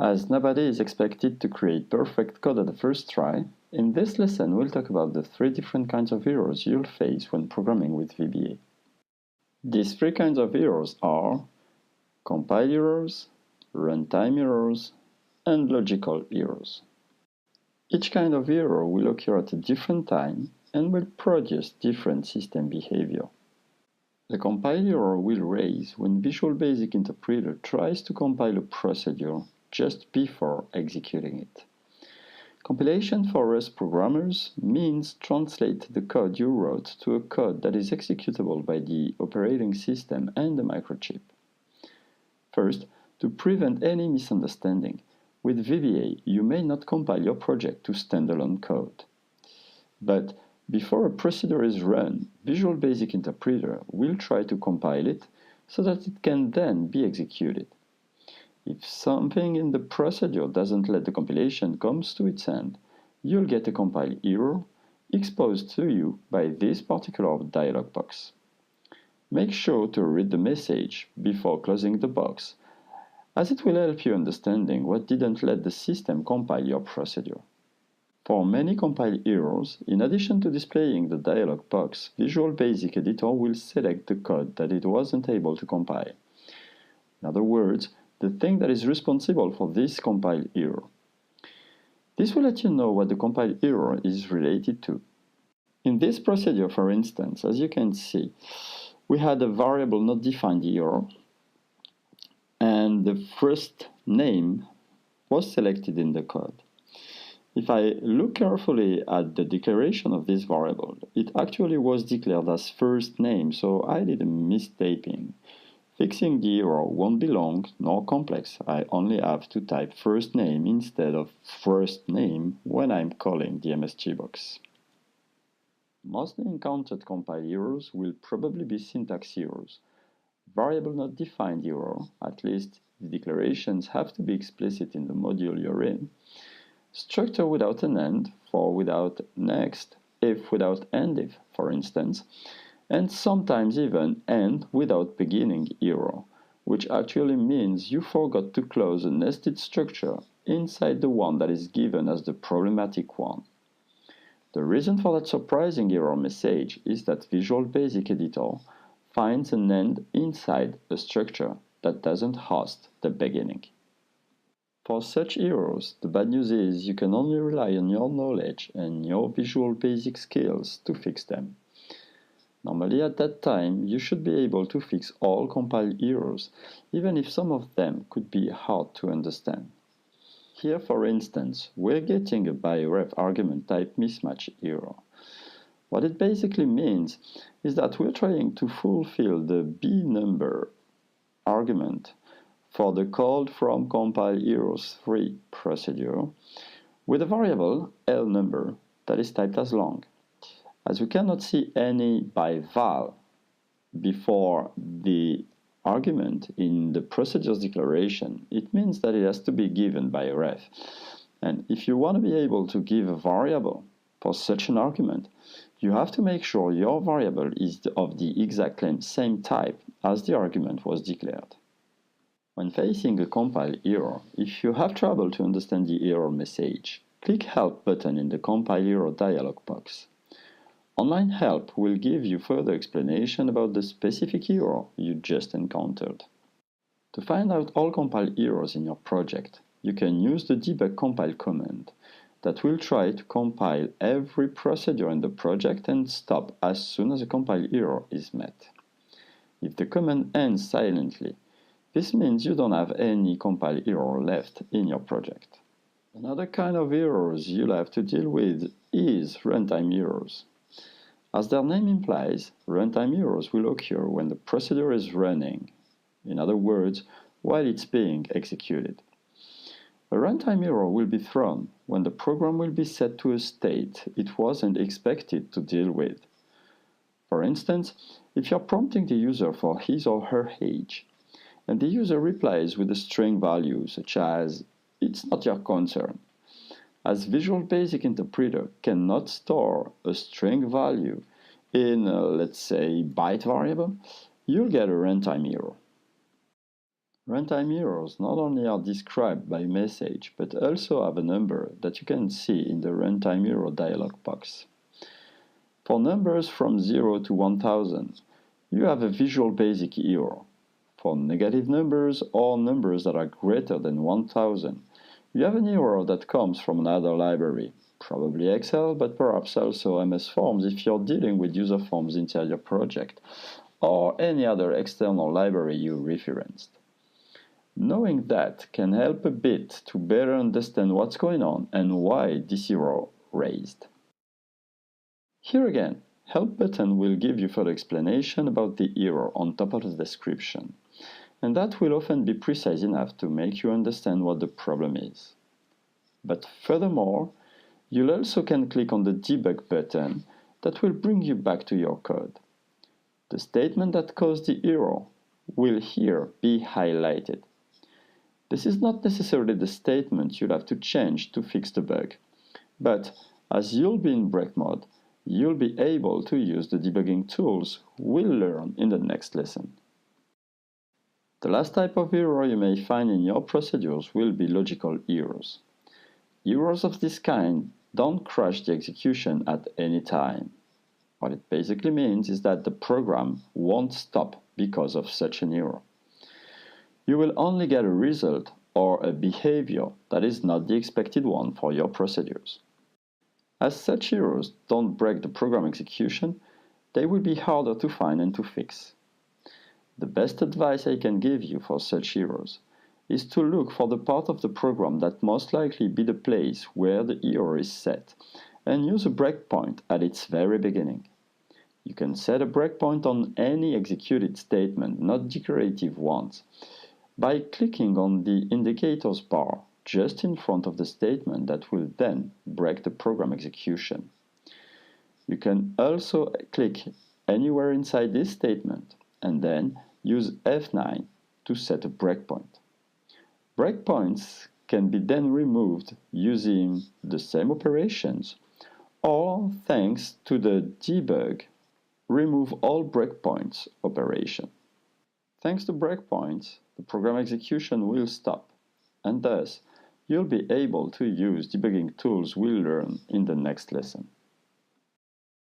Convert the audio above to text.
As nobody is expected to create perfect code at the first try, in this lesson we'll talk about the three different kinds of errors you'll face when programming with VBA. These three kinds of errors are compile errors, runtime errors, and logical errors. Each kind of error will occur at a different time and will produce different system behavior. The compile error will raise when Visual Basic Interpreter tries to compile a procedure just before executing it. Compilation for us programmers means translate the code you wrote to a code that is executable by the operating system and the microchip. First, to prevent any misunderstanding, with VBA you may not compile your project to standalone code. But before a procedure is run, Visual Basic Interpreter will try to compile it so that it can then be executed. If something in the procedure doesn't let the compilation comes to its end, you'll get a compile error exposed to you by this particular dialog box. Make sure to read the message before closing the box, as it will help you understanding what didn't let the system compile your procedure. For many compile errors, in addition to displaying the dialog box, Visual Basic Editor will select the code that it wasn't able to compile. In other words, the thing that is responsible for this compile error. This will let you know what the compile error is related to. In this procedure, for instance, as you can see, we had a variable not defined error, and the first name was selected in the code. If I look carefully at the declaration of this variable, it actually was declared as first name, so I did a mistyping. Fixing the error won't be long nor complex. I only have to type first name instead of first name when I'm calling the MSG box. Mostly encountered compile errors will probably be syntax errors. Variable not defined error, at least the declarations have to be explicit in the module you're in. Structure without an end, for without next, if without end if, for instance, and sometimes even end without beginning error, which actually means you forgot to close a nested structure inside the one that is given as the problematic one. The reason for that surprising error message is that Visual Basic Editor finds an end inside a structure that doesn't host the beginning. For such errors, the bad news is you can only rely on your knowledge and your Visual Basic skills to fix them. Normally at that time, you should be able to fix all compile errors, even if some of them could be hard to understand. Here, for instance, we're getting a ByRef argument type mismatch error. What it basically means is that we're trying to fulfill the B number argument for the called from compile errors 3 procedure with a variable L number that is typed as long. As we cannot see any by val before the argument in the procedure's declaration, it means that it has to be given by a ref. And if you want to be able to give a variable for such an argument, you have to make sure your variable is of the exact same type as the argument was declared. When facing a compile error, if you have trouble to understand the error message, click Help button in the compile error dialog box. Online help will give you further explanation about the specific error you just encountered. To find out all compile errors in your project, you can use the debug compile command that will try to compile every procedure in the project and stop as soon as a compile error is met. If the command ends silently, this means you don't have any compile error left in your project. Another kind of errors you'll have to deal with is runtime errors. As their name implies, runtime errors will occur when the procedure is running, in other words, while it's being executed. A runtime error will be thrown when the program will be set to a state it wasn't expected to deal with. For instance, if you're prompting the user for his or her age, and the user replies with a string value such as, "It's not your concern," as Visual Basic Interpreter cannot store a string value in a, let's say, byte variable, you'll get a runtime error. Runtime errors not only are described by message, but also have a number that you can see in the Runtime Error dialog box. For numbers from 0 to 1000, you have a Visual Basic error. For negative numbers or numbers that are greater than 1000, you have an error that comes from another library, probably Excel, but perhaps also MS Forms if you're dealing with user forms inside your project, or any other external library you referenced. Knowing that can help a bit to better understand what's going on and why this error raised. Here again, Help button will give you further explanation about the error on top of the description, and that will often be precise enough to make you understand what the problem is. But furthermore, you also can click on the Debug button that will bring you back to your code. The statement that caused the error will here be highlighted. This is not necessarily the statement you'll have to change to fix the bug, but as you'll be in break mode, you'll be able to use the debugging tools we'll learn in the next lesson. The last type of error you may find in your procedures will be logical errors. Errors of this kind don't crash the execution at any time. What it basically means is that the program won't stop because of such an error. You will only get a result or a behavior that is not the expected one for your procedures. As such errors don't break the program execution, they will be harder to find and to fix. The best advice I can give you for such errors is to look for the part of the program that most likely be the place where the error is set and use a breakpoint at its very beginning. You can set a breakpoint on any executed statement, not decorative ones, by clicking on the indicators bar just in front of the statement that will then break the program execution. You can also click anywhere inside this statement and then use F9 to set a breakpoint. Breakpoints can be then removed using the same operations, or thanks to the debug remove all breakpoints operation. Thanks to breakpoints, the program execution will stop, and thus you'll be able to use debugging tools we'll learn in the next lesson.